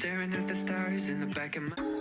Staring at the stars in the back of my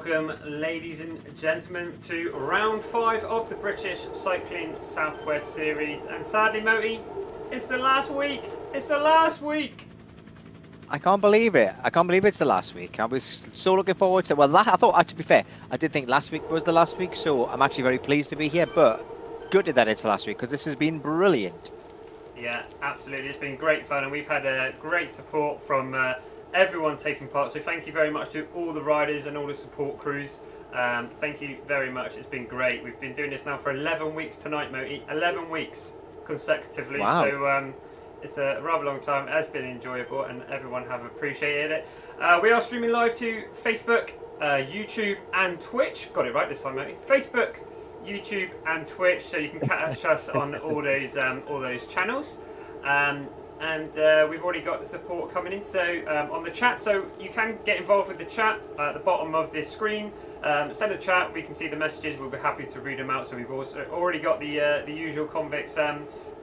welcome, ladies and gentlemen, to round 5 of the British Cycling Southwest Series. And sadly, Moti, it's the last week. It's the last week. I can't believe it. I can't believe it's the last week. I was so looking forward to. Well, I thought, to be fair, I did think last week was the last week, so I'm actually very pleased to be here. But gutted that it's the last week because this has been brilliant. Yeah, absolutely. It's been great fun, and we've had great support from everyone taking part. So thank you very much to all the riders and all the support crews. Thank you very much. It's been great. We've been doing this now for 11 weeks tonight, Moti. 11 weeks consecutively. Wow. So it's a rather long time. It has been enjoyable, and everyone have appreciated it. We are streaming live to Facebook, YouTube, and Twitch. Got it right this time, Moti. Facebook, YouTube, and Twitch, so you can catch us on all those channels. And we've already got the support coming in, so on the chat, so you can get involved with the chat at the bottom of this screen. Send a chat, we can see the messages, we'll be happy to read them out. So we've also already got the usual convicts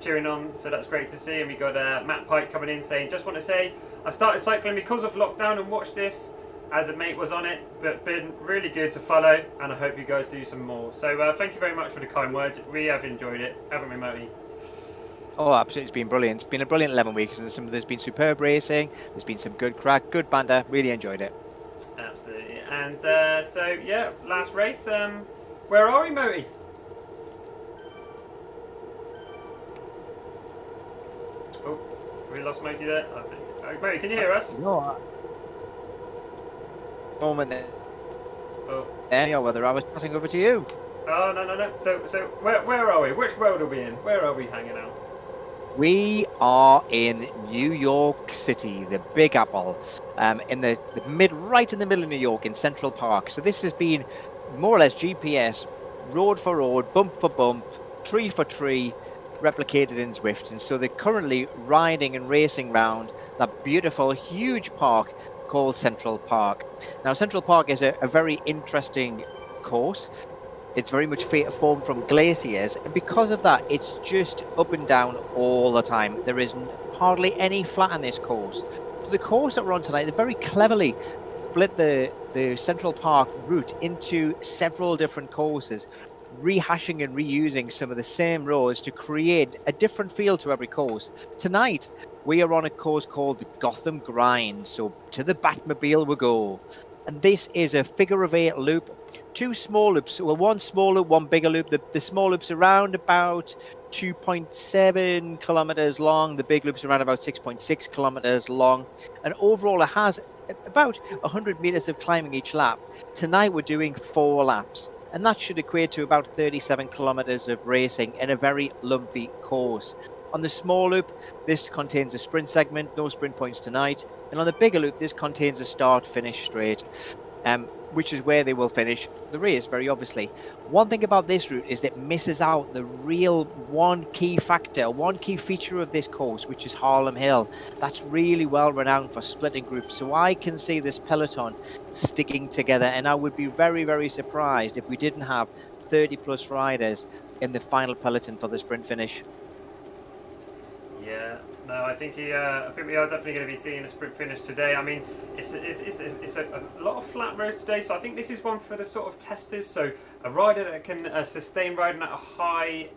cheering on, so that's great to see. And we got Matt Pike coming in saying, just want to say, I started cycling because of lockdown and watched this as a mate was on it, but been really good to follow, and I hope you guys do some more. So thank you very much for the kind words. We have enjoyed it, haven't we, Moti? Oh, absolutely. It's been brilliant. It's been a brilliant 11 weeks. And there's been superb racing. There's been some good crack, good banter. Really enjoyed it. Absolutely. And so, yeah, last race. Where are we, Moti? Oh, we lost Moti there, I think. Moti, can you hear us? No. Moment there. Oh. Anyhow, whether I was passing over to you. Oh, no. So where are we? Which road are we in? Where are we hanging out? We are in New York City, the Big Apple, in the right in the middle of New York, in Central Park. So this has been more or less GPS, road for road, bump for bump, tree for tree, replicated in Zwift. And so they're currently riding and racing around that beautiful, huge park called Central Park. Now, Central Park is a very interesting course. It's very much formed from glaciers, and because of that, it's just up and down all the time. There is hardly any flat on this course. So the course that we're on tonight, they very cleverly split the Central Park route into several different courses, rehashing and reusing some of the same roads to create a different feel to every course. Tonight, we are on a course called the Gotham Grind, so to the Batmobile we go. And this is a figure-of-8 loop, 2 small loops. Well, one small loop, one bigger loop. The small loop's around about 2.7 kilometers long. The big loop's around about 6.6 kilometers long. And overall, it has about 100 meters of climbing each lap. Tonight, we're doing 4 laps. And that should equate to about 37 kilometers of racing in a very lumpy course. On the small loop, this contains a sprint segment, no sprint points tonight. And on the bigger loop, this contains a start-finish straight, which is where they will finish the race, very obviously. One thing about this route is that it misses out the real one key feature of this course, which is Harlem Hill. That's really well renowned for splitting groups. So I can see this peloton sticking together, and I would be very, very surprised if we didn't have 30-plus riders in the final peloton for the sprint finish. Yeah, no, I think we are definitely going to be seeing a sprint finish today. I mean, it's a lot of flat roads today, so I think this is one for the sort of testers. So a rider that can sustain riding at a high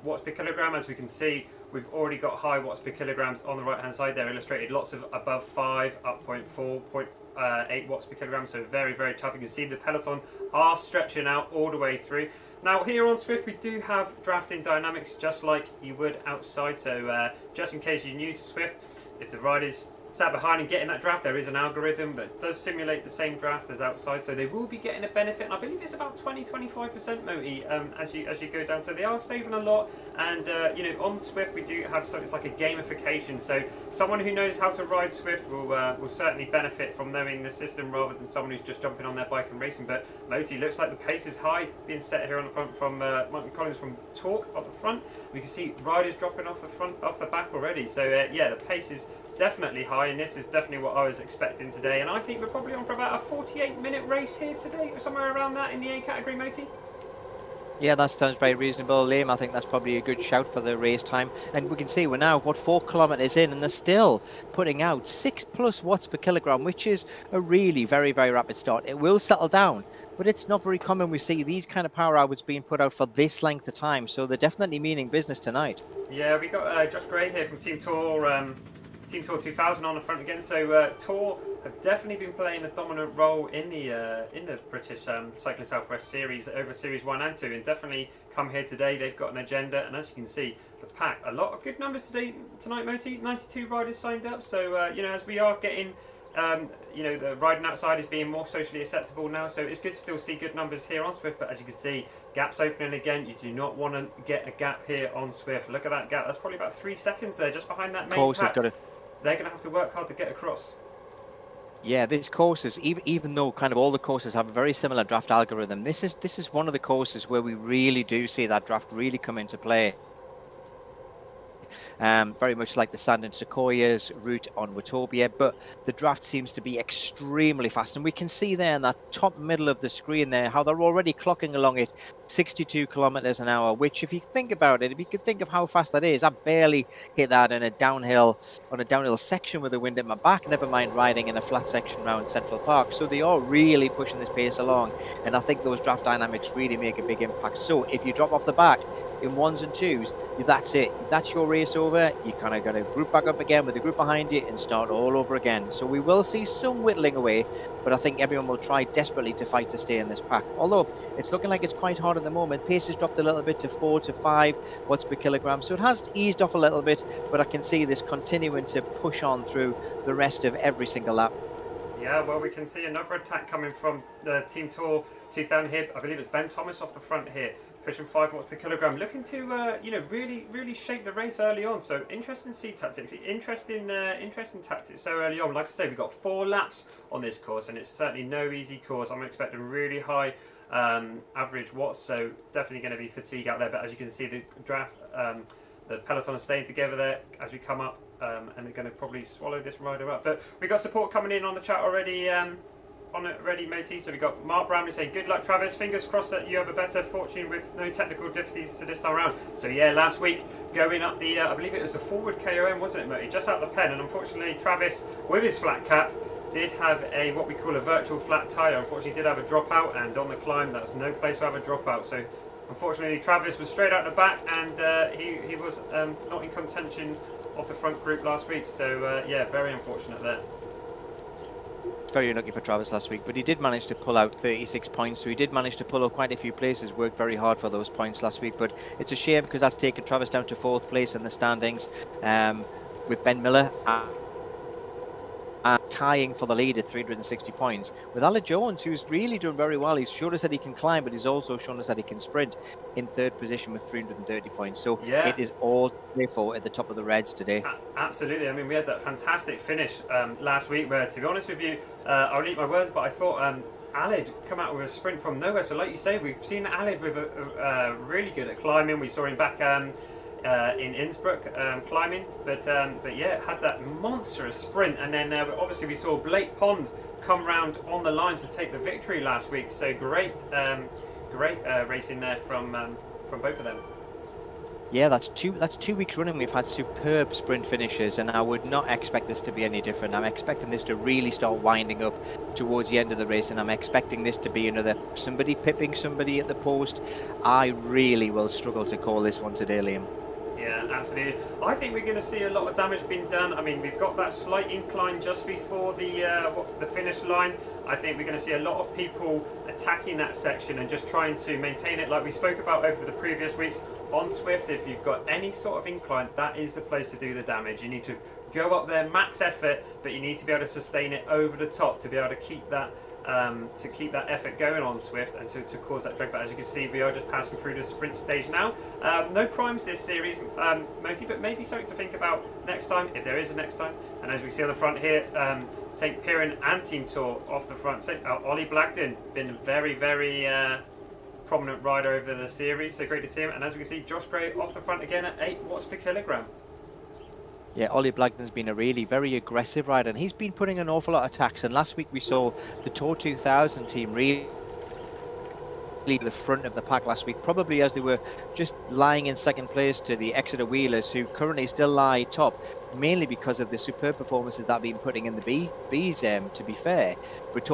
watts per kilogram. As we can see, we've already got high watts per kilograms on the right hand side there illustrated. Lots of above 5, up 0.4, 0.8 watts per kilogram. So very, very tough. You can see the peloton are stretching out all the way through. Now here on Zwift we do have drafting dynamics just like you would outside, so just in case you're new to Zwift, if the rider's sat behind and getting that draft, there is an algorithm that does simulate the same draft as outside, so they will be getting a benefit, and I believe it's about 20-25% Moti as you go down, so they are saving a lot. And on Zwift we do have something like a gamification, so someone who knows how to ride Zwift will certainly benefit from knowing the system rather than someone who's just jumping on their bike and racing. But Moti, looks like the pace is high being set here on the front from Martin Collins from Talk up the front. We can see riders dropping off the back already, so yeah, the pace is definitely high, and this is definitely what I was expecting today. And I think we're probably on for about a 48-minute race here today, or somewhere around that in the A category, Moti. Yeah, that sounds very reasonable, Liam. I think that's probably a good shout for the race time. And we can see we're now, 4 kilometers in, and they're still putting out 6+ watts per kilogram, which is a really very, very rapid start. It will settle down, but it's not very common we see these kind of power outputs being put out for this length of time. So they're definitely meaning business tonight. Yeah, we got Josh Gray here from Team Tour 2000 on the front again. So Tour have definitely been playing a dominant role in the British Cycling Southwest Series over Series 1 and 2, and definitely come here today. They've got an agenda, and as you can see, the pack, a lot of good numbers tonight, Moti. 92 riders signed up. So as we are getting. The riding outside is being more socially acceptable now, so it's good to still see good numbers here on Swift. But as you can see, gaps opening again. You do not want to get a gap here on Swift. Look at that gap. That's probably about 3 seconds there, just behind that main pack. They're going to have to work hard to get across. Yeah, these courses, even though kind of all the courses have a very similar draft algorithm, this is one of the courses where we really do see that draft really come into play. Very much like the Sand and Sequoias route on Watobia, but the draft seems to be extremely fast, and we can see there in that top middle of the screen there how they're already clocking along at 62 kilometers an hour, which, if you think about it, if you could think of how fast that is, I barely hit that on a downhill section with the wind at my back, never mind riding in a flat section around Central Park. So they are really pushing this pace along, and I think those draft dynamics really make a big impact. So if you drop off the back in 1s and 2s, that's it. That's your race over. You kind of got to group back up again with the group behind you and start all over again. So we will see some whittling away, but I think everyone will try desperately to fight to stay in this pack. Although it's looking like it's quite hard at the moment. Pace has dropped a little bit to 4 to 5 watts per kilogram, so it has eased off a little bit, but I can see this continuing to push on through the rest of every single lap. Yeah, well, we can see another attack coming from the Team Tour 2000 here. I believe it's Ben Thomas off the front here, pushing 5 watts per kilogram, looking to really shape the race early on. So interesting seed tactics, interesting tactics so early on. Like I say, we've got 4 laps on this course, and it's certainly no easy course. I'm expecting really high average watts, so definitely going to be fatigue out there. But as you can see, the draft, the peloton is staying together there as we come up. And they're going to probably swallow this rider up. But we got support coming in on the chat already. Moti. So we got Mark Brown saying, "Good luck, Travis. Fingers crossed that you have a better fortune with no technical difficulties to this time around." So yeah, last week going up the, I believe it was the forward KOM, wasn't it, Moti? Just out the pen, and unfortunately Travis, with his flat cap, did have a what we call a virtual flat tire. Unfortunately, did have a dropout, and on the climb, that's no place to have a dropout. So unfortunately, Travis was straight out the back, and he was not in contention of the front group last week, so yeah, very unfortunate there. Very unlucky for Travis last week, but he did manage to pull out 36 points, so he did manage to pull out quite a few places, worked very hard for those points last week, but it's a shame because that's taken Travis down to 4th place in the standings with Ben Miller tying for the lead at 360 points with Aled Jones, who's really done very well. He's shown us that he can climb, but he's also shown us that he can sprint, in 3rd position with 330 points. So yeah, it is all to play for at the top of the Reds today. Absolutely. I mean, we had that fantastic finish last week where, to be honest with you, I'll eat my words, but I thought Aled come out with a sprint from nowhere. So like you say, we've seen Aled with a really good at climbing. We saw him back in Innsbruck climbing, but yeah, had that monstrous sprint, and then obviously we saw Blake Pond come round on the line to take the victory last week. So great racing there from both of them. Yeah, that's two weeks running we've had superb sprint finishes, and I would not expect this to be any different. I'm expecting this to really start winding up towards the end of the race, and I'm expecting this to be another somebody pipping somebody at the post. I really will struggle to call this one today, Liam. Yeah, absolutely. I think we're going to see a lot of damage being done. I mean, we've got that slight incline just before the finish line. I think we're going to see a lot of people attacking that section and just trying to maintain it like we spoke about over the previous weeks. On Swift, if you've got any sort of incline, that is the place to do the damage. You need to go up there, max effort, but you need to be able to sustain it over the top to be able to keep that effort going on Swift and to cause that drag. But as you can see, we are just passing through the sprint stage now. No primes this series, Moti, but maybe something to think about next time, if there is a next time. And as we see on the front here, St. Piran and Team Tour off the front. Ollie Blagden, been a very, very prominent rider over the series, so great to see him. And as we can see, Josh Gray off the front again at 8 watts per kilogram. Yeah, Ollie Blagden's been a really very aggressive rider, and he's been putting an awful lot of attacks. And last week we saw the Tour 2000 team really the front of the pack last week, probably as they were just lying in second place to the Exeter Wheelers, who currently still lie top, mainly because of the superb performances that have been putting in the Bees, to be fair. But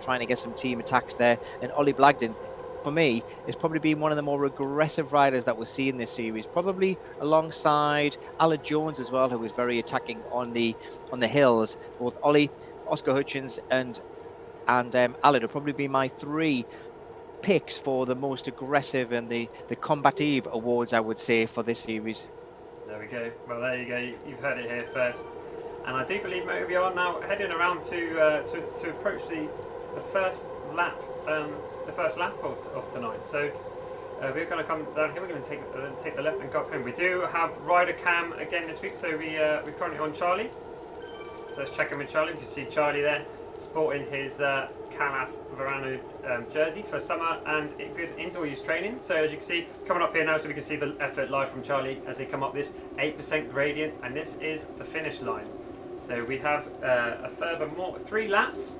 trying to get some team attacks there, and Ollie Blagden, for me, has probably been one of the more aggressive riders that we'll see in this series, probably alongside Aled Jones as well, who was very attacking on the hills. Both Ollie, Oscar Hutchins, and Aled will probably be my three picks for the most aggressive and the combative awards, I would say, for this series. There we go. Well, there you go. You've heard it here first. And I do believe we are now heading around to approach the first lap of tonight. So we're going to come down here. We're going to take the left and go up home. We do have rider cam again this week, so we're currently on Charlie. So let's check in with Charlie. We can see Charlie there sporting his Callas Verano jersey for summer and good indoor use training. So as you can see, coming up here now, so we can see the effort live from Charlie as they come up this 8% gradient, and this is the finish line. So we have a further 3 laps,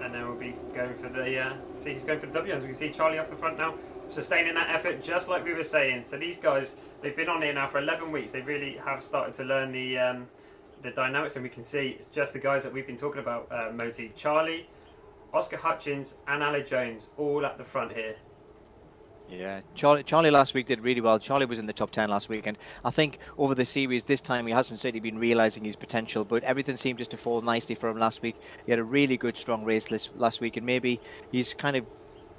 and then we'll be going for the see who's going for the W. As we can see Charlie off the front now, sustaining that effort just like we were saying. So these guys, they've been on here now for 11 weeks. They really have started to learn the dynamics, and we can see it's just the guys that we've been talking about, Moti. Charlie, Oscar Hutchins and Aled Jones all at the front here. Yeah, Charlie last week did really well. Charlie was in the top 10 last week, and I think over the series this time he hasn't certainly been realising his potential, but everything seemed just to fall nicely for him last week. He had a really good strong race last week, and maybe he's kind of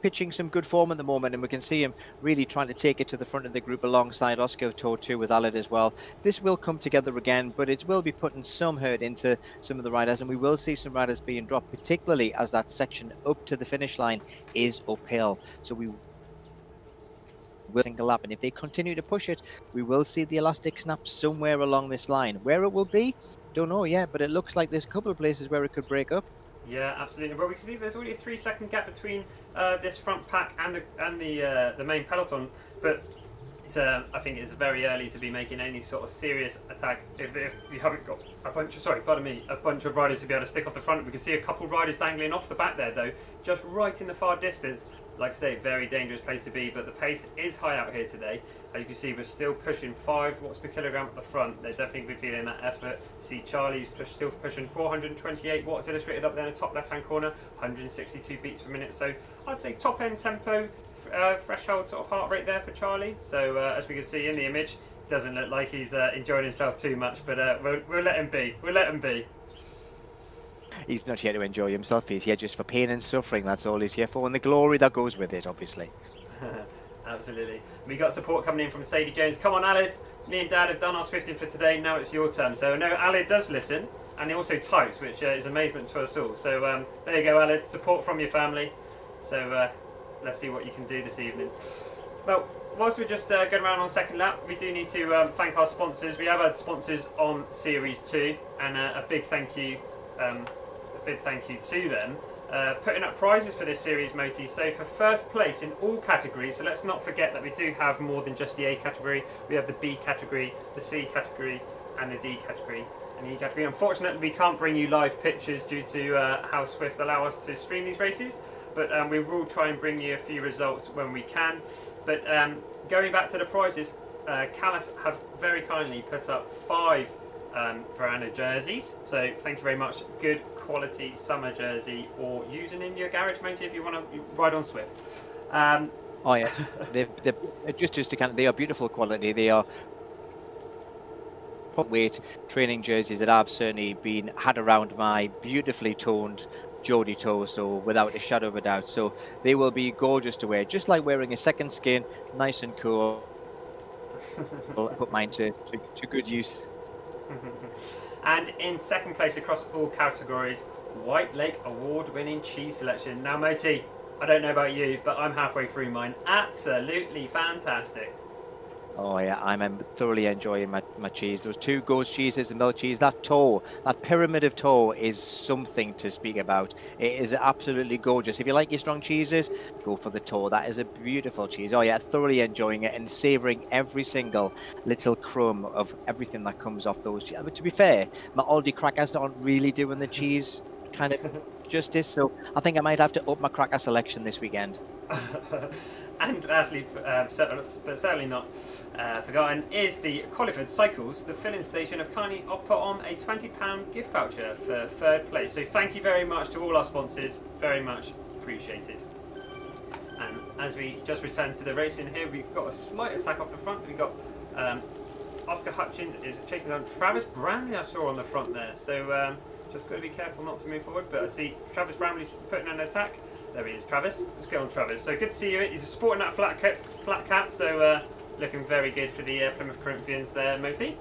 pitching some good form at the moment, and we can see him really trying to take it to the front of the group alongside Oscar too with Aled as well. This will come together again, but it will be putting some hurt into some of the riders, and we will see some riders being dropped, particularly as that section up to the finish line is uphill. So we will single lap, and if they continue to push it, we will see the elastic snap somewhere along this line. Where it will be, don't know yet, but it looks like there's a couple of places where it could break up. Yeah, absolutely. But we can see there's only a 3-second gap between this front pack and the main peloton. But it's I think it's very early to be making any sort of serious attack if you haven't got a bunch of riders to be able to stick off the front. We can see a couple riders dangling off the back there though, just right in the far distance. Like I say, very dangerous place to be, but the pace is high out here today. As you can see, we're still pushing 5 watts per kilogram at the front. They're definitely feeling that effort. See Charlie's still pushing 428 watts illustrated up there in the top left hand corner, 162 beats per minute. So I'd say top end tempo, threshold sort of heart rate there for Charlie. So as we can see in the image, doesn't look like he's enjoying himself too much, but we'll let him be. We'll let him be. He's not here to enjoy himself, he's here just for pain and suffering. That's all he's here for, and the glory that goes with it, obviously. Absolutely. We got support coming in from Sadie Jones. Come on, Aled. Me and Dad have done our Swifting for today. Now it's your turn. So I know Aled does listen, and he also types, which is amazement to us all. So there you go, Aled. Support from your family. So let's see what you can do this evening. Well, whilst we're just going around on second lap, we do need to thank our sponsors. We have had sponsors on Series 2, and a big thank you to them. Putting up prizes for this series, Moti. So for first place in all categories, so let's not forget that we do have more than just the A category. We have the B category, the C category, and the D category, and the E category. Unfortunately, we can't bring you live pictures due to how Swift allow us to stream these races, but we will try and bring you a few results when we can. But going back to the prizes, Callas have very kindly put up 5 Verano jerseys, so thank you very much. Good quality summer jersey, or using in your garage, Moti, if you want to ride on Swift. Oh yeah, they're just to kind of, they are beautiful quality. They are weight training jerseys that I've certainly been had around my beautifully toned Geordie toe, so without a shadow of a doubt. So they will be gorgeous to wear, just like wearing a second skin, nice and cool. I'll put mine to good use. And in second place across all categories, White Lake award-winning cheese selection. Now, Moti, I don't know about you, but I'm halfway through mine. Absolutely fantastic. Oh yeah, I'm thoroughly enjoying my cheese. Those 2 goat cheeses and milk cheese, that toe, that pyramid of toe is something to speak about. It is absolutely gorgeous. If you like your strong cheeses, go for the toe. That is a beautiful cheese. Oh yeah, thoroughly enjoying it and savouring every single little crumb of everything that comes off those cheese. But to be fair, my Aldi crackers aren't really doing the cheese kind of justice. So I think I might have to up my cracker selection this weekend. And lastly, but certainly not forgotten, is the Colliford Cycles. The filling station have kindly put on a £20 gift voucher for third place. So thank you very much to all our sponsors. Very much appreciated. And as we just return to the racing here, we've got a slight attack off the front. We've got Oscar Hutchins is chasing down Travis Bramley, I saw on the front there. So just got to be careful not to move forward. But I see Travis Bramley's putting on an attack. There he is, Travis. Let's go on, Travis. So good to see you. He's sporting that flat cap, so looking very good for the Plymouth Corinthians there, Moti,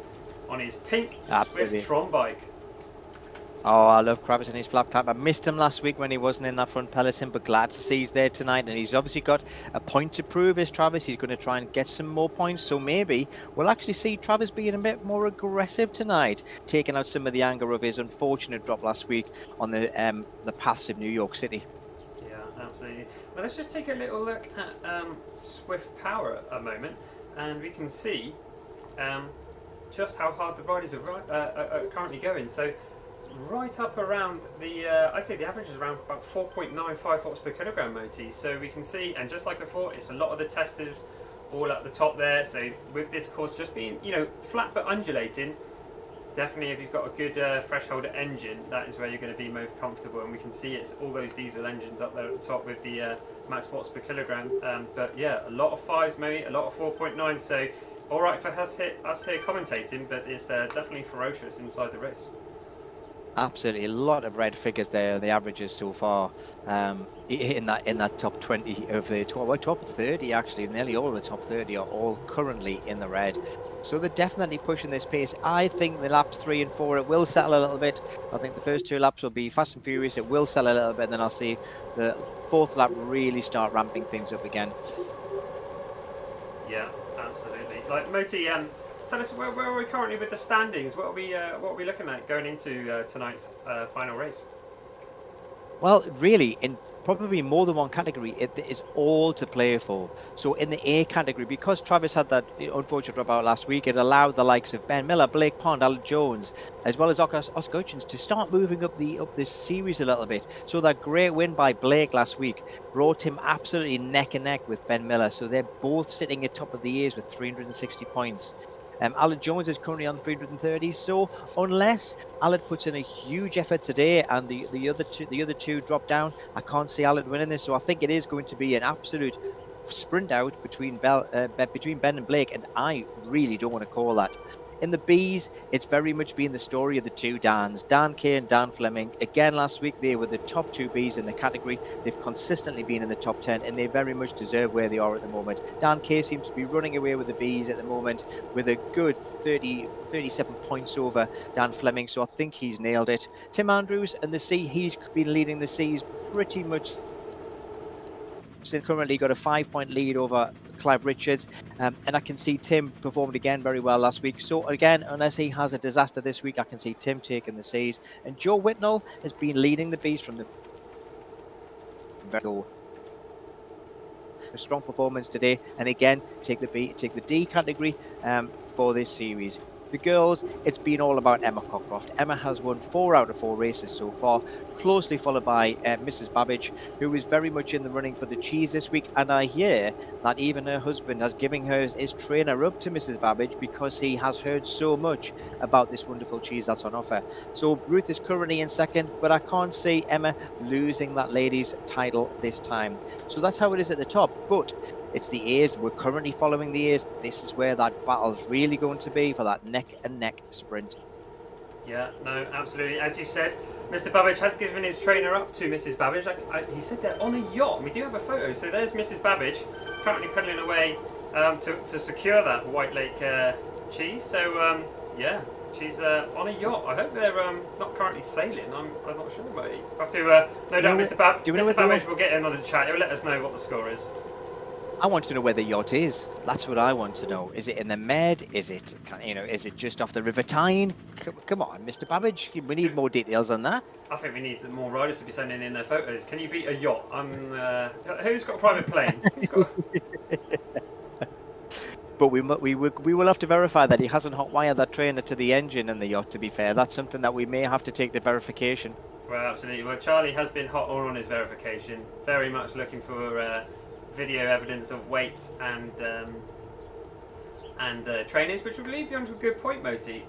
on his pink Swift Tron bike. Oh, I love Travis and his flat cap. I missed him last week when he wasn't in that front peloton, but glad to see he's there tonight. And he's obviously got a point to prove, is Travis. He's going to try and get some more points. So maybe we'll actually see Travis being a bit more aggressive tonight, taking out some of the anger of his unfortunate drop last week on the paths of New York City. Absolutely. Well, let's just take a little look at Swift Power a moment, and we can see just how hard the riders are currently going. So right up around the, I'd say the average is around about 4.95 watts per kilogram, Moti. So we can see, and just like I thought, it's a lot of the testers all at the top there. So with this course just being, flat but undulating, definitely if you've got a good threshold engine, that is where you're going to be most comfortable. And we can see it's all those diesel engines up there at the top with the max watts per kilogram. But yeah, a lot of 5s maybe, a lot of 4.9. So all right for us here commentating, but it's definitely ferocious inside the race. Absolutely, a lot of red figures there. The averages so far in that top 20 of the top 30 actually. Nearly all of the top 30 are all currently in the red. So they're definitely pushing this pace. I think the laps 3 and 4 it will settle a little bit. I think the first 2 laps will be fast and furious. It will settle a little bit, and then I'll see the 4th lap really start ramping things up again. Yeah, absolutely. Like Moti, tell us where are we currently with the standings? What are we looking at going into tonight's final race? Well, really, in probably more than one category, it is all to play for. So in the A category, because Travis had that unfortunate dropout last week, it allowed the likes of Ben Miller, Blake Pond, Alan Jones, as well as Oscar Hutchins to start moving up this series a little bit. So that great win by Blake last week brought him absolutely neck and neck with Ben Miller. So they're both sitting at top of the A's with 360 points. Alan Jones is currently on 330, so unless Alan puts in a huge effort today and the other two drop down, I can't see Alan winning this. So I think it is going to be an absolute sprint out between Ben and Blake, and I really don't want to call that. In the Bs, it's very much been the story of the two Dans, Dan Kay and Dan Fleming. Again, last week, they were the top 2 Bs in the category. They've consistently been in the top 10, and they very much deserve where they are at the moment. Dan Kay seems to be running away with the Bs at the moment with a good 37 points over Dan Fleming, so I think he's nailed it. Tim Andrews and the C, he's been leading the Cs pretty much. Currently got a 5-point lead over Clive Richards, and I can see Tim performed again very well last week. So again, unless he has a disaster this week, I can see Tim taking the C's. And Joe Whitnell has been leading the B's from the a strong performance today, and again take the D category for this series. The girls, it's been all about Emma Cockcroft. Emma has won 4 out of 4 races so far, closely followed by Mrs. Babbage, who is very much in the running for the cheese this week. And I hear that even her husband has given his trainer up to Mrs. Babbage because he has heard so much about this wonderful cheese that's on offer. So Ruth is currently in second, but I can't see Emma losing that ladies' title this time. So that's how it is at the top. But it's the A's. We're currently following the A's. This is where that battle's really going to be for that neck-and-neck sprint. Yeah, no, absolutely. As you said, Mr. Babbage has given his trainer up to Mrs. Babbage. He said they're on a yacht. We do have a photo. So there's Mrs. Babbage currently pedalling away to secure that White Lake cheese. So, yeah, she's on a yacht. I hope they're not currently sailing. I'm not sure about it. I have to, no doubt Mr. Babbage will get in on the chat. He'll let us know what the score is. I want to know where the yacht is. That's what I want to know. Is it in the Med? Is it, is it just off the River Tyne? Come on, Mr. Babbage. We need more details on that. I think we need more riders to be sending in their photos. Can you beat a yacht? Who's got a private plane? But we will have to verify that he hasn't hot wired that trainer to the engine in the yacht. To be fair, that's something that we may have to take to verification. Well, absolutely. Well, Charlie has been hot on his verification. Very much looking for video evidence of weights and trainers, which would lead you on to a good point, Moti.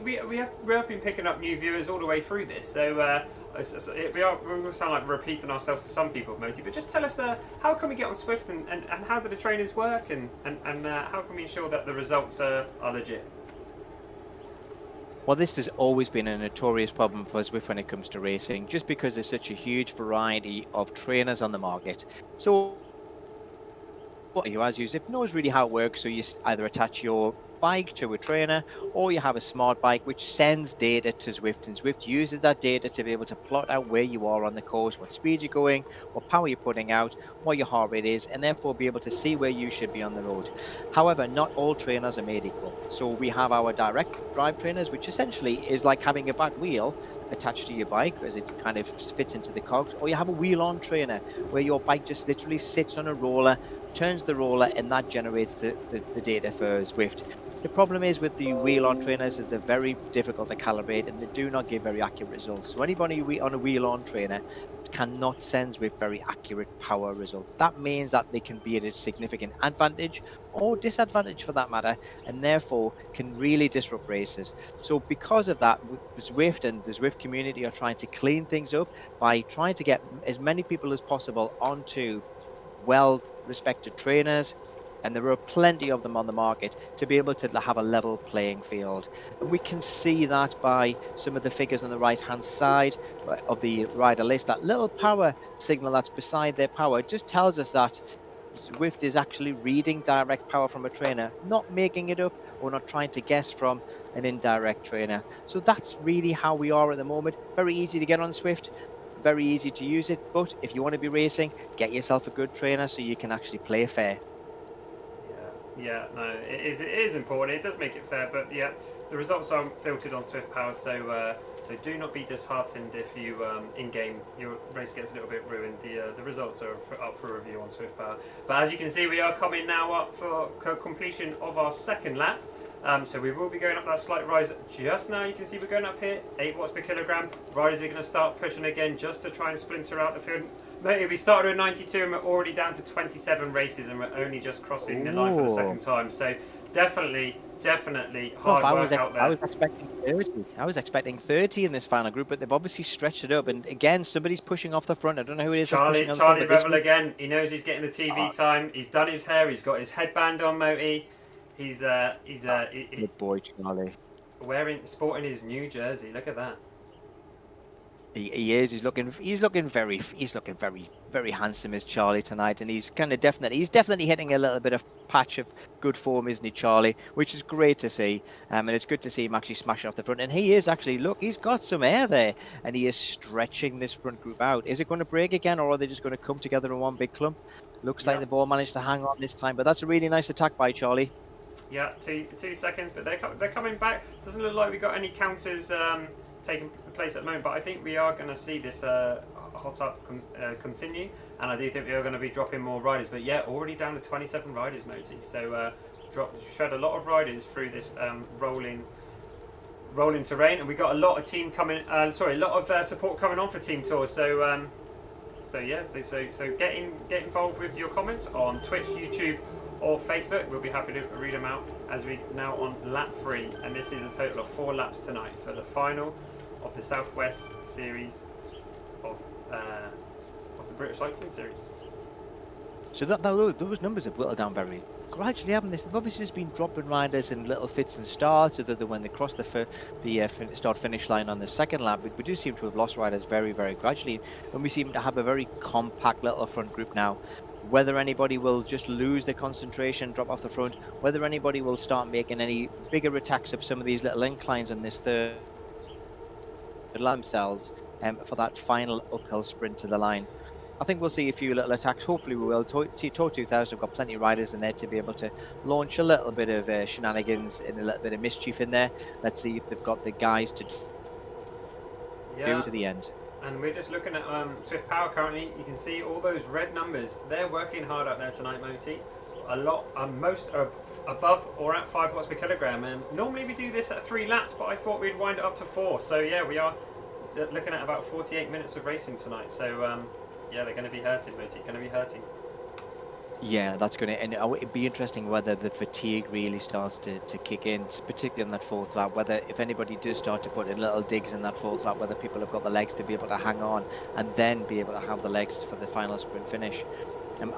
We have been picking up new viewers all the way through this, so we will sound like we're repeating ourselves to some people, Moti. But just tell us how can we get on Swift, and how do the trainers work, and how can we ensure that the results are legit? Well, this has always been a notorious problem for Zwift when it comes to racing, just because there's such a huge variety of trainers on the market. So who has used it knows really how it works. So you either attach your bike to a trainer, or you have a smart bike which sends data to Zwift, and Zwift uses that data to be able to plot out where you are on the course, what speed you're going, what power you're putting out, what your heart rate is, and therefore be able to see where you should be on the road. However, not all trainers are made equal. So we have our direct drive trainers, which essentially is like having a back wheel attached to your bike as it kind of fits into the cogs, or you have a wheel-on trainer where your bike just literally sits on a roller, turns the roller, and that generates the data for Zwift. The problem is with the wheel-on trainers is they're very difficult to calibrate, and they do not give very accurate results. So anybody on a wheel-on trainer cannot send with very accurate power results. That means that they can be at a significant advantage or disadvantage for that matter, and therefore can really disrupt races. So because of that, Zwift and the Zwift community are trying to clean things up by trying to get as many people as possible onto well-respected trainers, and there are plenty of them on the market, to be able to have a level playing field. And we can see that by some of the figures on the right-hand side of the rider list. That little power signal that's beside their power just tells us that Zwift is actually reading direct power from a trainer, not making it up or not trying to guess from an indirect trainer. So that's really how we are at the moment. Very easy to get on Zwift, very easy to use it, but if you want to be racing, get yourself a good trainer so you can actually play fair. Yeah, no, it is important. It does make it fair, but yeah, the results are filtered on Swift Power, so do not be disheartened if you in game your race gets a little bit ruined. The results are up for review on Swift Power. But as you can see, we are coming now up for completion of our second lap. So we will be going up that slight rise just now. You can see we're going up here, 8 watts per kilogram. Riders are going to start pushing again just to try and splinter out the field. Mate, we started at 92 and we're already down to 27 races, and we're only just crossing the line for the second time. So definitely hard work out there. I was expecting 30. I was expecting 30 in this final group, but they've obviously stretched it up. And again, somebody's pushing off the front. I don't know who it is. Charlie Revel again. He knows he's getting the TV time. He's done his hair. He's got his headband on, Moti. He's good boy, Charlie. Sporting his new jersey. Look at that. He is. He's looking very very handsome as Charlie tonight, and he's definitely hitting a little bit of patch of good form, isn't he, Charlie? Which is great to see, and it's good to see him actually smashing off the front. And he is actually, look, he's got some air there, and he is stretching this front group out. Is it going to break again, or are they just going to come together in one big clump? Looks like they've all managed to hang on this time, but that's a really nice attack by Charlie. Yeah, 2 seconds, but they're coming back. Doesn't look like we got any counters taking place at the moment, but I think we are going to see this hot up continue, and I do think we are going to be dropping more riders. But yeah, already down to 27 riders, Moti. So shed a lot of riders through this rolling terrain, and we got a lot of support coming on for Team Tour. So get involved with your comments on Twitch, YouTube, or Facebook. We'll be happy to read them out as we now on lap 3, and this is a total of 4 laps tonight for the final of the Southwest Series of the British Cycling Series. So those numbers have whittled down very gradually, haven't they? They've obviously just been dropping riders in little fits and starts, other than when they cross the start-finish line on the second lap. But we do seem to have lost riders very, very gradually, and we seem to have a very compact little front group now. Whether anybody will just lose their concentration, drop off the front, whether anybody will start making any bigger attacks up some of these little inclines on this third themselves for that final uphill sprint to the line. I think we'll see a few little attacks. Hopefully we will. Tour 2000 have got plenty of riders in there to be able to launch a little bit of shenanigans and a little bit of mischief in there. Let's see if they've got the guys to do it to the end. And we're just looking at Swift Power currently. You can see all those red numbers. They're working hard out there tonight, Moti. A lot, most are above or at 5 watts per kilogram. And normally we do this at 3 laps, but I thought we'd wind it up to 4. So yeah, we are looking at about 48 minutes of racing tonight. So yeah, they're going to be hurting, Moti. Going to be hurting. Yeah, that's going to, and it'd be interesting whether the fatigue really starts to kick in, particularly on that fourth lap. Whether if anybody does start to put in little digs in that fourth lap, whether people have got the legs to be able to hang on and then be able to have the legs for the final sprint finish.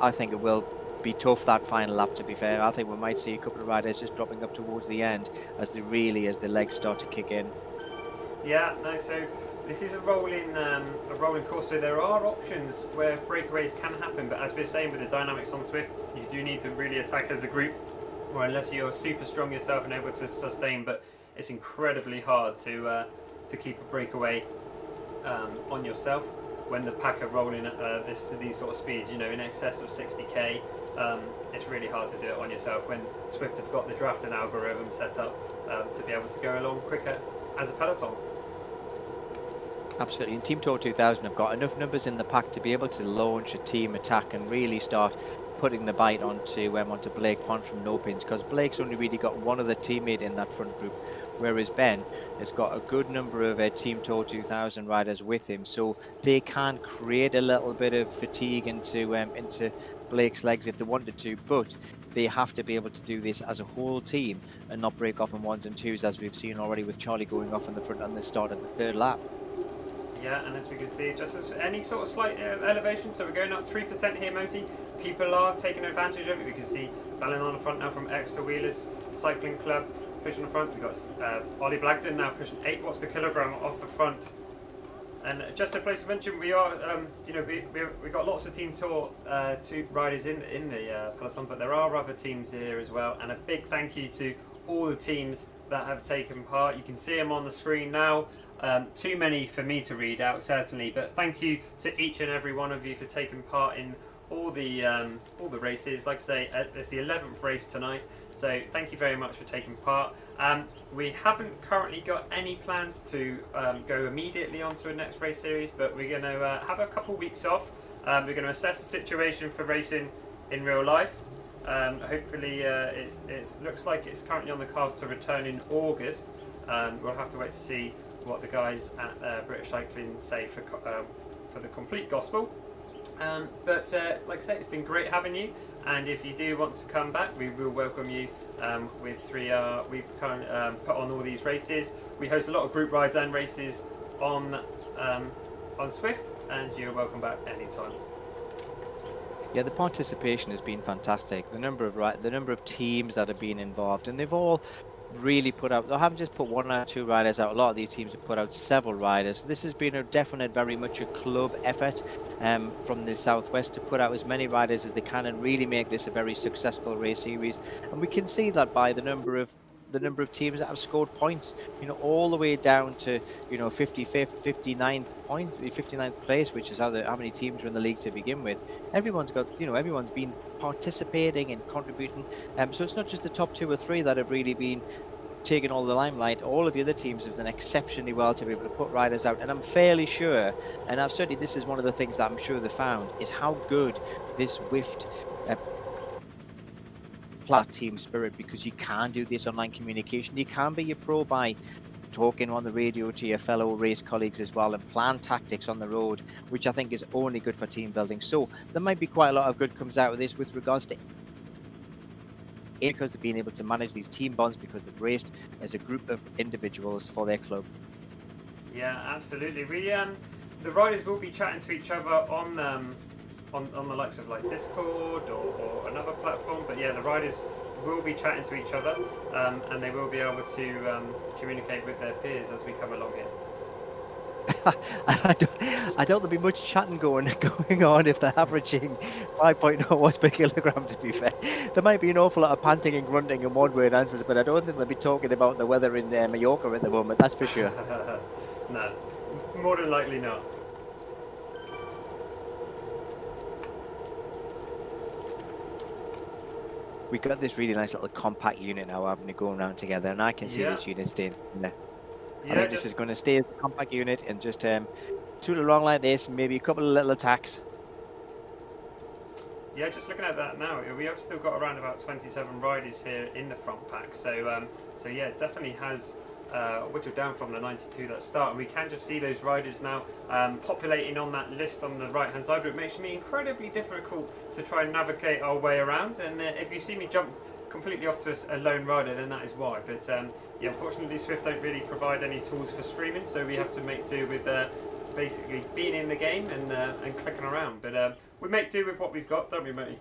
I think it will be tough, that final lap, to be fair. I think we might see a couple of riders just dropping up towards the end as the legs start to kick in. Yeah, no, so this is a rolling course, so there are options where breakaways can happen, but as we're saying with the dynamics on Swift, you do need to really attack as a group, or unless you're super strong yourself and able to sustain, but it's incredibly hard to keep a breakaway on yourself when the pack are rolling at these sort of speeds, in excess of 60k. It's really hard to do it on yourself when Swift have got the drafting algorithm set up to be able to go along quicker as a peloton. Absolutely, and Team Tour 2000 have got enough numbers in the pack to be able to launch a team attack and really start putting the bite onto Blake Pond from No Pins, because Blake's only really got one other teammate in that front group, whereas Ben has got a good number of Team Tour 2000 riders with him, so they can create a little bit of fatigue into Blake's legs if they wanted to, but they have to be able to do this as a whole team and not break off in ones and twos, as we've seen already with Charlie going off in the front on the start of the third lap. Yeah, and as we can see, just as any sort of slight elevation, so we're going up 3% here, Moti. People are taking advantage of it. We can see Ballin on the front now from Exeter Wheelers Cycling Club pushing the front. We've got Ollie Blagden now pushing 8 watts per kilogram off the front. And just a place to mention, we are, we got lots of Team Tour 2 riders in the peloton, but there are other teams here as well. And a big thank you to all the teams that have taken part. You can see them on the screen now. Too many for me to read out, certainly, but thank you to each and every one of you for taking part in all the races. Like I say, it's the 11th race tonight, so thank you very much for taking part. We haven't currently got any plans to go immediately onto a next race series, but we're going to have a couple weeks off. We're going to assess the situation for racing in real life. Hopefully it looks like it's currently on the cards to return in August. We'll have to wait to see what the guys at British Cycling say for the complete gospel. But like I say, it's been great having you, and if you do want to come back, we will welcome you. With 3R, we've put on all these races. We host a lot of group rides and races on Swift, and you're welcome back anytime. Yeah, the participation has been fantastic. The number of teams that have been involved, and they've all really put out, they haven't just put one or two riders out. A lot of these teams have put out several riders. This has been a definite, very much a club effort from the southwest to put out as many riders as they can and really make this a very successful race series. And we can see that by the number of teams that have scored points, all the way down to 55th, 59th point, 59th place, which is how many teams are in the league to begin with. Everyone's got, everyone's been participating and contributing. So it's not just the top 2 or 3 that have really been taking all the limelight. All of the other teams have done exceptionally well to be able to put riders out, and I'm fairly sure, and I've certainly, this is one of the things that I'm sure they found, is how good this Wift team spirit, because you can do this online communication. You can be a pro by talking on the radio to your fellow race colleagues as well, and plan tactics on the road, which I think is only good for team building. So there might be quite a lot of good comes out of this with regards to, because they've been able to manage these team bonds, because they've raced as a group of individuals for their club. Yeah, absolutely. We the riders will be chatting to each other on the likes of like Discord or another platform, but yeah, the riders will be chatting to each other, and they will be able to communicate with their peers as we come along here. I don't there'll be much chatting going on if they're averaging 5.0 watts per kilogram, to be fair. There might be an awful lot of panting and grunting and one-word answers, but I don't think they'll be talking about the weather in Mallorca at the moment, that's for sure. No, more than likely not. We got this really nice little compact unit now having to go around together, and I can see this unit staying there. I think this is going to stay as a compact unit and just tool along like this, and maybe a couple of little attacks. Yeah, just looking at that now, we have still got around about 27 riders here in the front pack. So, so yeah, it definitely has whittled down from the 92 that start, and we can just see those riders now populating on that list on the right hand side, which makes me incredibly difficult to try and navigate our way around. And if you see me jump completely off to a lone rider, then that is why. But yeah, unfortunately Swift don't really provide any tools for streaming, so we have to make do with basically being in the game and clicking around. But we make do with what we've got, don't we, mate?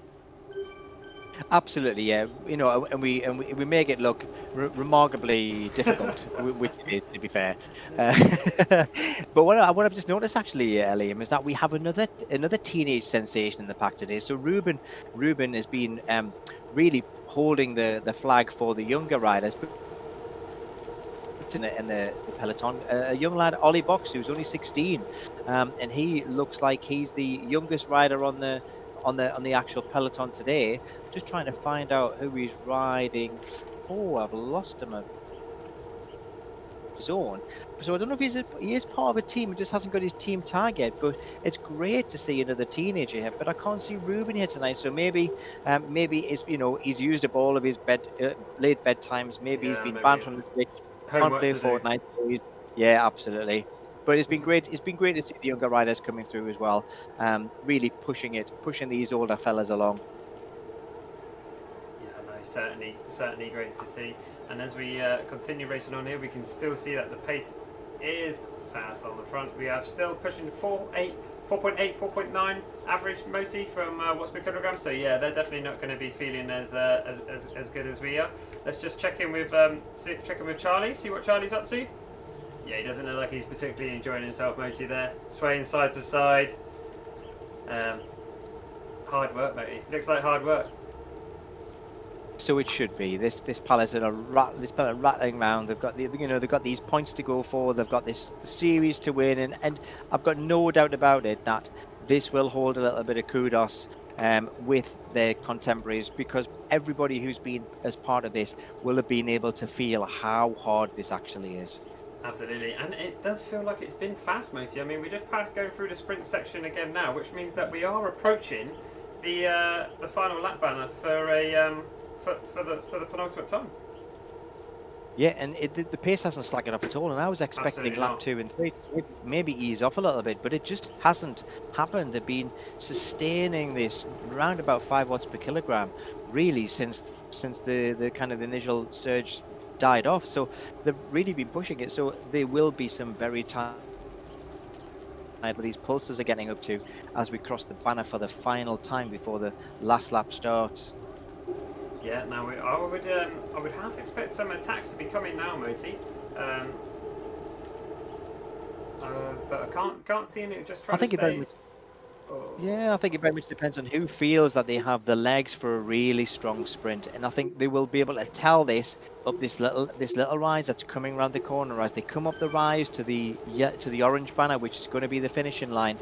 Absolutely, yeah. You know, and we make it look remarkably difficult, which it is, to be fair. But what I've just noticed actually, Liam, is that we have another teenage sensation in the pack today. So Ruben has been really holding the flag for the younger riders. But in the peloton, a young lad, Ollie Box, who's only 16, and he looks like he's the youngest rider on the actual peloton today. Just trying to find out who he's riding for. I've lost him of his own. So I don't know if he is part of a team. He just hasn't got his team tag yet. But it's great to see another teenager here. But I can't see Ruben here tonight. So maybe he's used up all of his late bedtimes. Maybe he's been banned from the Switch. Can't play Fortnite. So yeah, absolutely. But it's been great. It's been great to see the younger riders coming through as well. Really pushing these older fellas along. Yeah, no, certainly great to see. And as we continue racing on here, we can still see that the pace is fast on the front. We are still pushing 4.8, 4.9 average Moti from watts per kilogram. So yeah, they're definitely not going to be feeling as good as we are. Let's just check in with Charlie. See what Charlie's up to. Yeah, he doesn't look like he's particularly enjoying himself, Moti there. Swaying side to side. Hard work, Moti. Looks like hard work. So it should be. This peloton are rattling around. They've got they've got these points to go for. They've got this series to win, and I've got no doubt about it that this will hold a little bit of kudos with their contemporaries, because everybody who's been as part of this will have been able to feel how hard this actually is. Absolutely, and it does feel like it's been fast, Moti. I mean, we just going through the sprint section again now, which means that we are approaching the final lap banner for the penultimate time. Yeah, and the pace hasn't slackened off at all. And I was expecting lap 2 and 3 to maybe ease off a little bit, but it just hasn't happened. They've been sustaining this around about 5 watts per kilogram, really, since the kind of the initial surge died off. So they've really been pushing it. So there will be some very tight where these pulses are getting up to as we cross the banner for the final time before the last lap starts. Yeah, now I would half expect some attacks to be coming now, Moti. But I can't see any. Just trying to stay. Yeah, I think it very much depends on who feels that they have the legs for a really strong sprint, and I think they will be able to tell this up this little rise that's coming around the corner as they come up the rise to the orange banner, which is going to be the finishing line.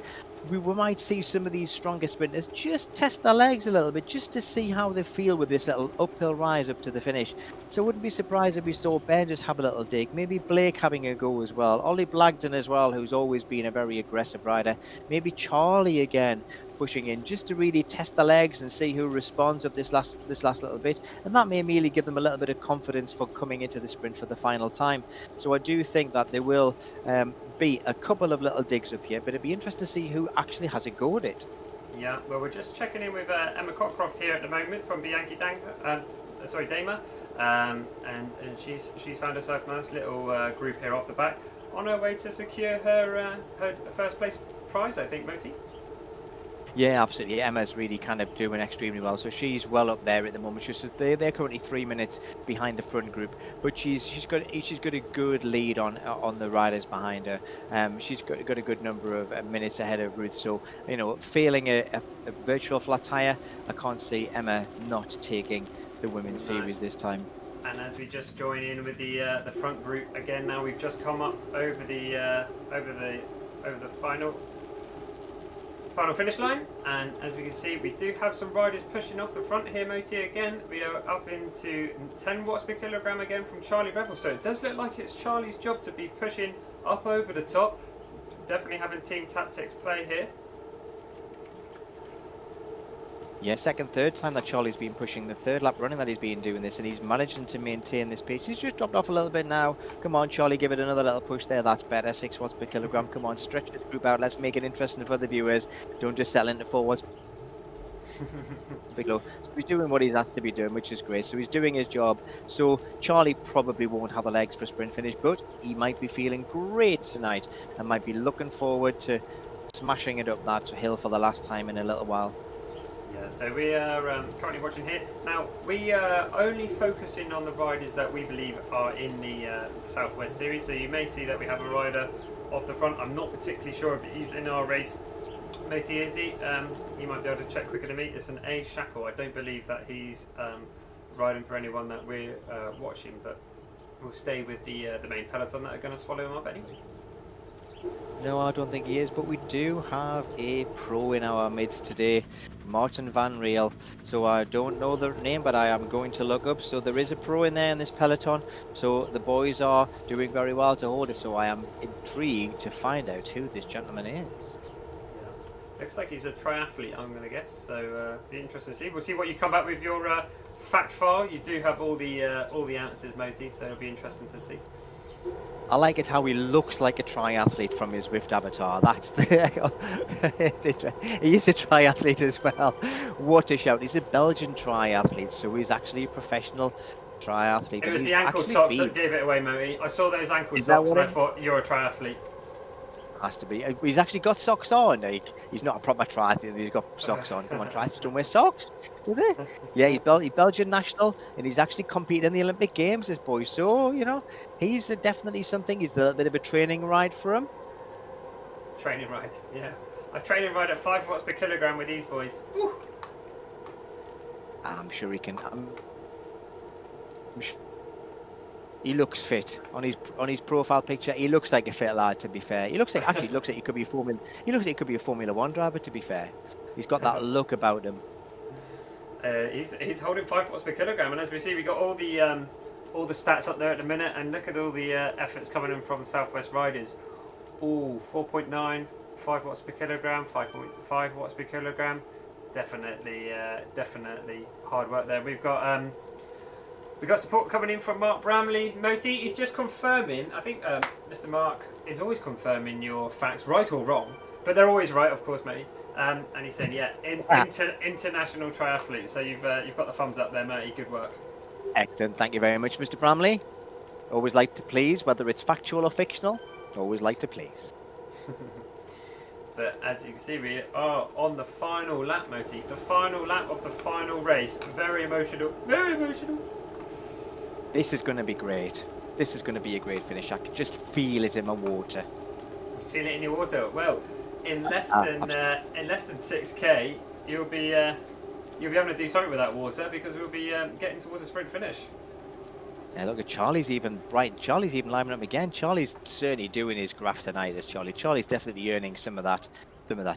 We might see some of these stronger sprinters just test their legs a little bit, just to see how they feel with this little uphill rise up to the finish. So I wouldn't be surprised if we saw Ben just have a little dig, maybe Blake having a go as well, Ollie Blagden as well, who's always been a very aggressive rider, maybe Charlie again pushing in just to really test the legs and see who responds up this last little bit, and that may merely give them a little bit of confidence for coming into the sprint for the final time. So I do think that there will be a couple of little digs up here, but it'd be interesting to see who actually has a go at it. Yeah, well, we're just checking in with Emma Cockcroft here at the moment from Bianchi Dama, and she's found herself a nice little group here off the back on her way to secure her first place prize, I think, Moti. Yeah, absolutely. Emma's really kind of doing extremely well. So she's well up there at the moment. They're currently 3 minutes behind the front group, but she's got a good lead on the riders behind her. She's got a good number of minutes ahead of Ruth. So failing a virtual flat tire, I can't see Emma not taking the women's series this time. And as we just join in with the front group again, now we've just come up over the final finish line, and as we can see, we do have some riders pushing off the front here, Moti. Again, we are up into 10 watts per kilogram again from Charlie Revel, so it does look like it's Charlie's job to be pushing up over the top. Definitely having team tactics play here. Yeah, second, third time that Charlie's been pushing, the third lap running that he's been doing this, and he's managing to maintain this pace. He's just dropped off a little bit now. Come on, Charlie, give it another little push there. That's better. 6 watts per kilogram. Come on, stretch this group out. Let's make it interesting for the viewers. Don't just settle into 4 watts. Big low. So he's doing what he's asked to be doing, which is great. So he's doing his job. So Charlie probably won't have the legs for a sprint finish, but he might be feeling great tonight and might be looking forward to smashing it up that hill for the last time in a little while. Yeah, so we are currently watching here. Now, we are only focusing on the riders that we believe are in the Southwest Series. So you may see that we have a rider off the front. I'm not particularly sure if he's in our race. Moti, is he? You might be able to check quicker than me. It's an A Shackle. I don't believe that he's riding for anyone that we're watching, but we'll stay with the main peloton that are going to swallow him up anyway. No, I don't think he is, but we do have a pro in our midst today, Martin Van Riel. So I don't know the name, but I am going to look up. So there is a pro in there in this peloton. So the boys are doing very well to hold it. So I am intrigued to find out who this gentleman is. Yeah. Looks like he's a triathlete, I'm going to guess. So be interesting to see. We'll see what you come back with your fact file. You do have all the answers, Moti, so it'll be interesting to see. I like it how he looks like a triathlete from his Zwift avatar. That's the he is a triathlete as well. What a shout. He's a Belgian triathlete, so he's actually a professional triathlete. It was the ankle socks that gave it away, Moti. I saw those ankle Is socks and I thought, you're a triathlete. Has to be. He's actually got socks on. Like, he's not a proper triathlete. He's got socks on. Come on, triathletes don't wear socks, do they? Yeah, he's Belgian national, and he's actually competed in the Olympic Games. This boy, so you know, he's definitely something. He's a little bit of a training ride for him. Training ride, yeah. I training ride at 5 watts per kilogram with these boys. Woo. I'm sure he can. I'm sure. He looks fit on his profile picture. He looks like a fit lad. To be fair, he looks like he could be a Formula 1 driver. To be fair, he's got that look about him. He's holding 5 watts per kilogram, and as we see, we got all the stats up there at the minute, and look at all the efforts coming in from Southwest riders. Ooh, 4.9, 5 watts per kilogram, 5.5 watts per kilogram. Definitely hard work there. We've got support coming in from Mark Bramley. Moti, he's just confirming. I think Mr. Mark is always confirming your facts, right or wrong, but they're always right, of course, Moti. And he's saying, yeah, international triathlete. So you've got the thumbs up there, Moti. Good work. Excellent. Thank you very much, Mr. Bramley. Always like to please, whether it's factual or fictional. Always like to please. But as you can see, we are on the final lap, Moti. The final lap of the final race. Very emotional. Very emotional. This is going to be great. This is going to be a great finish. I can just feel it in my water. Feel it in your water. Well, in less than 6k, you'll be able to do something with that water because we'll be getting towards a sprint finish. Yeah, look at Charlie's even bright. Charlie's even lining up again. Charlie's certainly doing his graft tonight. As Charlie's definitely earning some of that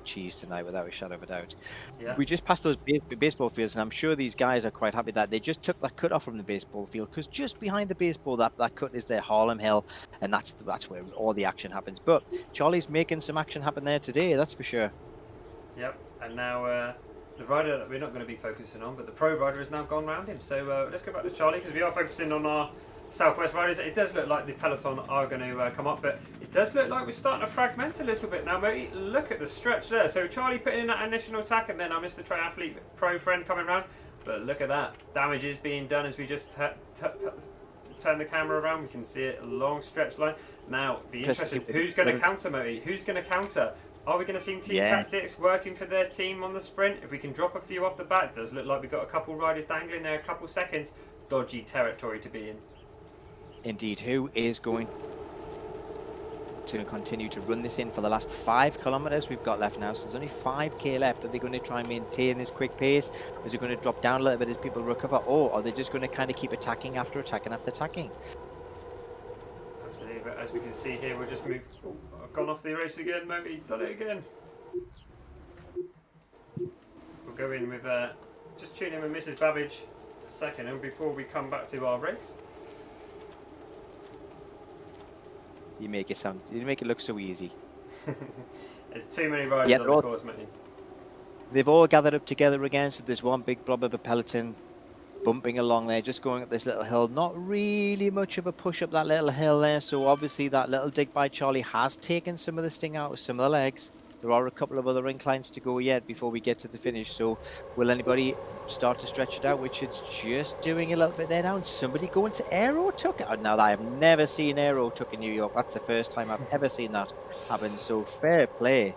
cheese tonight, without a shadow of a doubt. Yeah. We just passed those baseball fields, and I'm sure these guys are quite happy that they just took that cut off from the baseball field, because just behind the baseball, that cut is their Harlem Hill, and that's where all the action happens. But Charlie's making some action happen there today, that's for sure. Yep. And now the rider that we're not going to be focusing on, but the pro rider has now gone round him. So let's go back to Charlie, because we are focusing on our Southwest riders. It does look like the peloton are going to come up, but it does look like we're starting to fragment a little bit now, Moti. Look at the stretch there. So Charlie putting in that initial attack, and then our Mr. Triathlete pro friend coming round. But look at that. Damage is being done as we just turn the camera around. We can see it, a long stretch line. Now, be interesting. Who's going to counter, Moti? Who's going to counter? Are we going to see Team Tactics working for their team on the sprint? If we can drop a few off the bat, it does look like we've got a couple riders dangling there, a couple seconds. Dodgy territory to be in. Indeed, who is going to continue to run this in for the last 5 kilometers we've got left now? So there's only 5k left. Are they going to try and maintain this quick pace? Is it going to drop down a little bit as people recover? Or are they just going to kind of keep attacking after attacking after attacking? Absolutely, but as we can see here, we'll just move. I've gone off the race again, Moti. Done it again. We'll go in with just tune in with Mrs. Babbage a second, and before we come back to our race. You make it look so easy. There's too many riders on the course, Moti. they've all gathered up together again. So there's one big blob of a peloton bumping along there, just going up this little hill. Not really much of a push up that little hill there. So obviously that little dig by Charlie has taken some of the sting out of some of the legs. There are a couple of other inclines to go yet before we get to the finish. So will anybody start to stretch it out, which it's just doing a little bit there now? And somebody going to aero tuck. Now, I have never seen aero tuck in New York. That's the first time I've ever seen that happen. So fair play.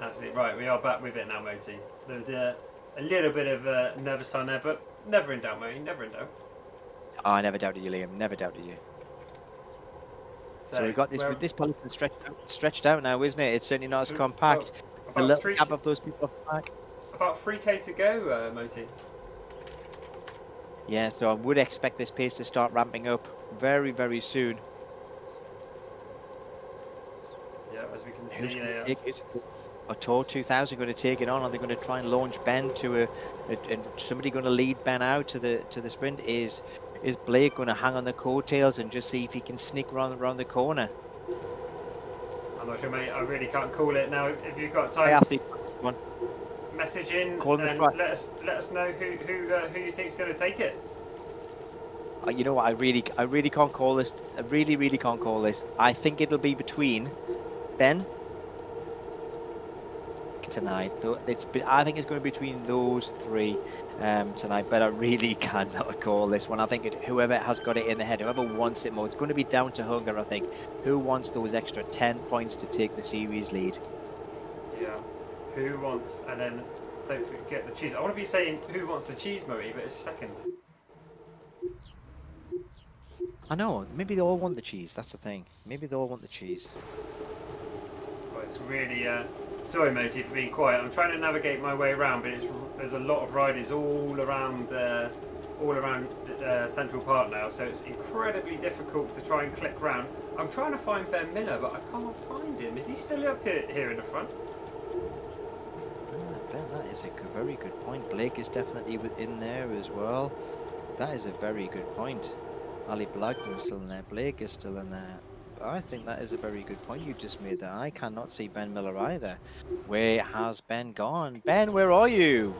Absolutely right. We are back with it now, Moti. There was a little bit of nervous time there, but never in doubt, Moti. Never in doubt. Oh, I never doubted you, Liam. Never doubted you. So we've got this peloton stretched out now, isn't it? It's certainly not as compact. Well, The little gap of those people off the back. About 3k to go, Moti. Yeah, so I would expect this pace to start ramping up very, very soon. Yeah, as we can see there. A Tour 2000 going to take it on? Are they going to try and launch Ben to and somebody going to lead Ben out to the sprint? Is Blake going to hang on the coattails and just see if he can sneak around the corner? I'm not sure, mate. I really can't call it now. If you've got time, message in and let us know who you think is going to take it. You know what? I really can't call this. I really can't call this. I think it'll be between Ben tonight. I think it's going to be between those three tonight, but I really cannot call this one. I think whoever has got it in the head, whoever wants it more, it's going to be down to hunger. I think who wants those extra 10 points to take the series lead. Yeah, who wants, and then don't forget the cheese. I want to be saying who wants the cheese, Murray, but it's second. I know, maybe they all want the cheese. That's the thing. Maybe they all want the cheese. Well, it's really sorry, Moti, for being quiet. I'm trying to navigate my way around, but there's a lot of riders all around Central Park now, so it's incredibly difficult to try and click round. I'm trying to find Ben Miller, but I can't find him. Is he still up here in the front? Ben, that is a very good point. Blake is definitely in there as well. That is a very good point. Ali Blagden's still in there. Blake is still in there. I think that is a very good point you just made there. I cannot see Ben Miller either. Where has Ben gone? Ben, where are you?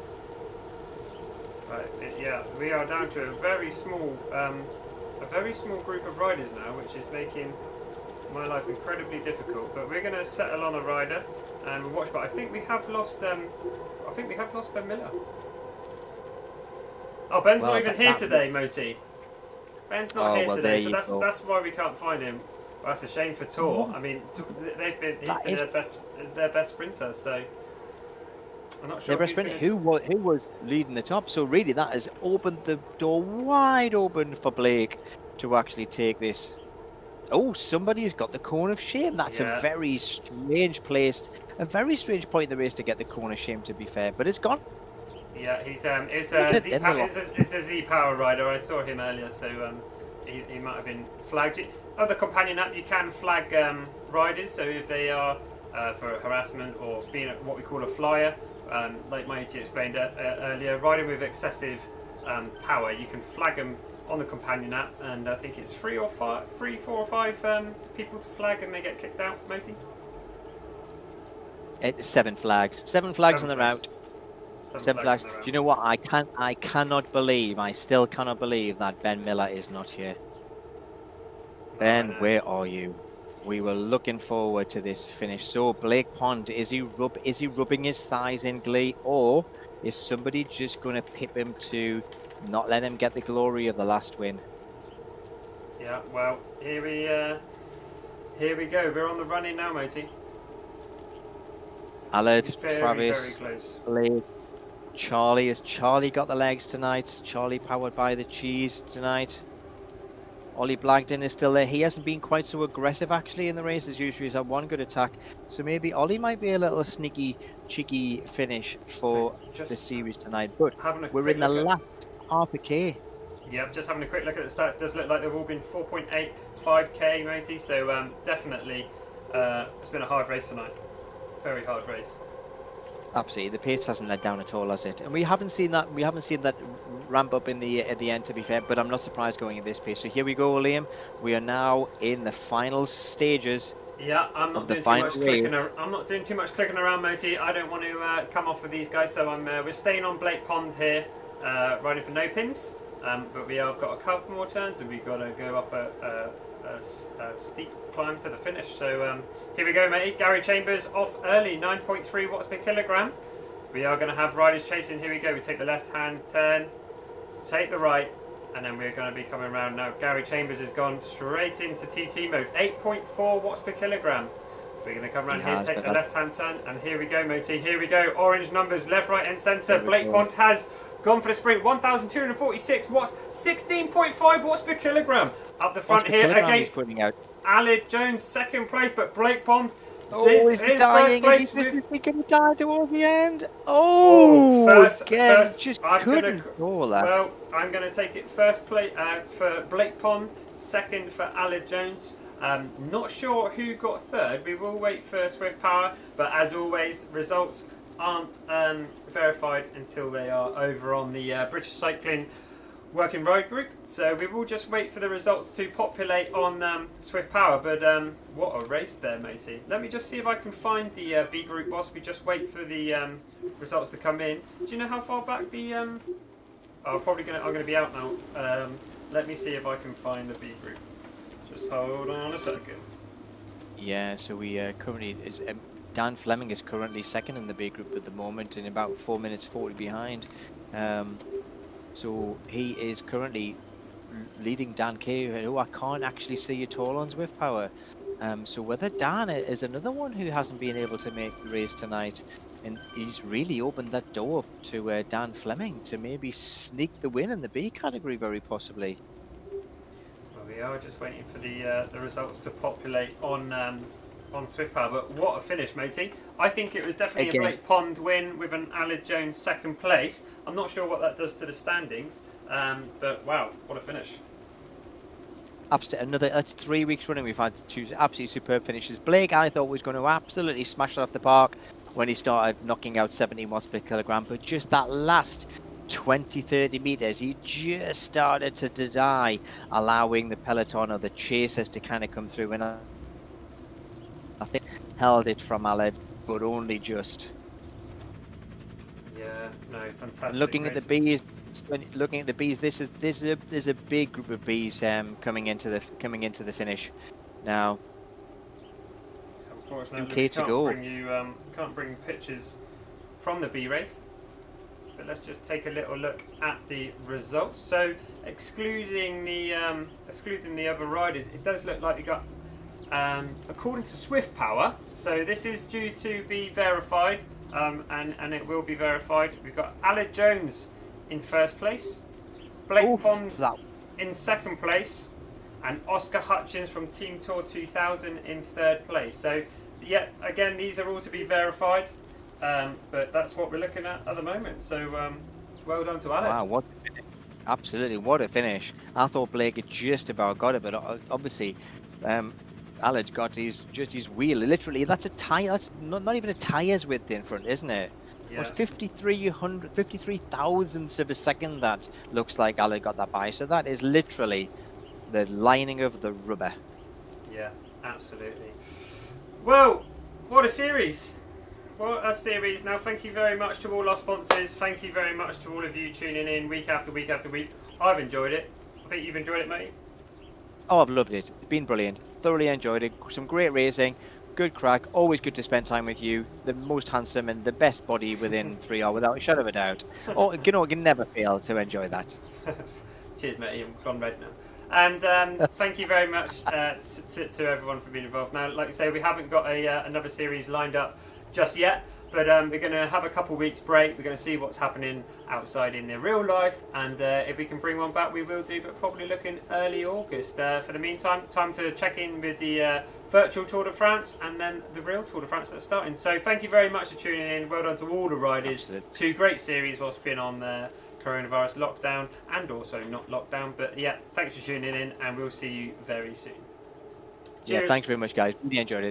Right, yeah, we are down to a very small group of riders now, which is making my life incredibly difficult. But we're going to settle on a rider and we'll watch. But I think we have lost. Ben Miller. Oh, Ben's not even here today, Moti. Ben's not here today, so that's why we can't find him. Well, that's a shame for Tour. I mean, he's been their best sprinter, so I'm not sure. Their best sprinter, who was leading the top. So really, that has opened the door wide open for Blake to actually take this. Oh, somebody's got the cone of shame. That's a very strange place, a very strange point in the race to get the cone of shame. To be fair, but it's gone. Yeah, it's a Z Power rider. I saw him earlier, so he might have been flagged. Other companion app, you can flag riders, so if they are for harassment or being what we call a flyer, like Moti explained earlier, riding with excessive power, you can flag them on the companion app, and I think it's 4 or 5 people to flag, and they get kicked out. Moti? It's 7 flags. 7 flags on the route. 7 flags. Do you know what? I still cannot believe that Ben Miller is not here. Ben, where are you? We were looking forward to this finish. So Blake Pond, is he rubbing his thighs in glee, or is somebody just going to pip him to not let him get the glory of the last win? Yeah, well, here we go. We're on the running now, Moti. Allard, Travis, very close. Blake, Charlie. Has Charlie got the legs tonight? Charlie powered by the cheese tonight. Ollie Blagden is still there. He hasn't been quite so aggressive actually in the race as usual. He's had one good attack. So maybe Ollie might be a little sneaky, cheeky finish for the series tonight. But we're in the last half a K. Yep, just having a quick look at the stats. It does look like they've all been 4.8, 5k, Moti. So definitely it's been a hard race tonight. Very hard race. Absolutely, the pace hasn't let down at all, has it? And we haven't seen that. We haven't seen that ramp up in at the end, to be fair. But I'm not surprised going at this pace. So here we go, Liam. We are now in the final stages Yeah, I'm not of the doing too final much wave. clicking. I'm not doing too much clicking around, Moti. I don't want to come off with these guys, so we're staying on Blake Pond here, riding for no pins. But we have got a couple more turns, and we've got to go up a steep climb to the finish. So here we go, mate. Gary Chambers off early, 9.3 watts per kilogram. We are going to have riders chasing. Here we go. We take the left-hand turn, take the right, and then we're going to be coming around now. Gary Chambers has gone straight into TT mode, 8.4 watts per kilogram. We're going to come around here, take the left-hand turn, and here we go, Moti. Here we go. Orange numbers, left, right, and centre. Blake Pond has gone for the sprint, 1,246 watts, 16.5 watts per kilogram. Up the front here against Aled Jones, second place, but Blake Pond is dying. Is he going to die towards the end? Oh, first, just couldn't call that. Well, I'm going to take it first place for Blake Pond, second for Aled Jones. Not sure who got third. We will wait for Swift Power, but as always, results aren't verified until they are over on the British Cycling Working Road Group. So we will just wait for the results to populate on Swift Power. But what a race there, Moti. Let me just see if I can find the B Group whilst we just wait for the results to come in. Do you know how far back the... I'm going to be out now. Let me see if I can find the B Group. Just hold on a second. Yeah, so we currently... Dan Fleming is currently second in the B Group at the moment, and about 4 minutes 40 behind. So he is currently leading Dan Kay, who I can't actually see at all on Swift Power. So whether Dan is another one who hasn't been able to make the race tonight, and he's really opened that door to Dan Fleming to maybe sneak the win in the B category, very possibly. Well, we are just waiting for the results to populate on Swift Power, but what a finish, Moti. I think it was definitely a Blake Pond win with an Aled Jones second place. I'm not sure what that does to the standings, but wow, what a finish. That's 3 weeks running. We've had two absolutely superb finishes. Blake, I thought, was going to absolutely smash it off the park when he started knocking out 70 watts per kilogram, but just that last 20-30 meters, he just started to die, allowing the peloton or the chasers to kind of come through, and I think held it from Aled, but only just. Yeah, no, fantastic. Looking at the bees, this is a big group of bees coming into the finish now. Unfortunately, can't bring pictures from the B race, but let's just take a little look at the results. So, excluding the other riders, it does look like we got. According to Swift Power, so this is due to be verified, and it will be verified. We've got Aled Jones in first place, Blake Pond in second place, and Oscar Hutchins from Team Tour 2000 in third place. So, yeah, again, these are all to be verified, but that's what we're looking at the moment. So, well done to Aled. Wow, what a finish. Absolutely, what a finish. I thought Blake had just about got it, but obviously... Aled got his wheel. Literally, that's a tire. That's not even a tire's width in front, isn't it? Yeah. What, 53 thousandths of a second that looks like Aled got that by. So that is literally the lining of the rubber. Yeah, absolutely. Well, what a series. What a series. Now, thank you very much to all our sponsors. Thank you very much to all of you tuning in week after week after week. I've enjoyed it. I think you've enjoyed it, mate. Oh, I've loved it. It's been brilliant. Thoroughly enjoyed it. Some great racing. Good crack. Always good to spend time with you. The most handsome and the best body within 3 hours, without a shadow of a doubt. Oh, you know, you can never fail to enjoy that. Cheers, mate. I'm gone red now. And thank you very much to everyone for being involved. Now, like I say, we haven't got another series lined up just yet. But we're going to have a couple weeks break. We're going to see what's happening outside in the real life, and if we can bring one back, we will do. But probably looking early August. For the meantime, time to check in with the virtual Tour de France and then the real Tour de France that's starting. So thank you very much for tuning in. Well done to all the riders. Absolutely. 2 great series whilst being on the coronavirus lockdown and also not lockdown. But yeah, thanks for tuning in, and we'll see you very soon. Cheers. Yeah, thanks very much, guys. Really enjoyed it.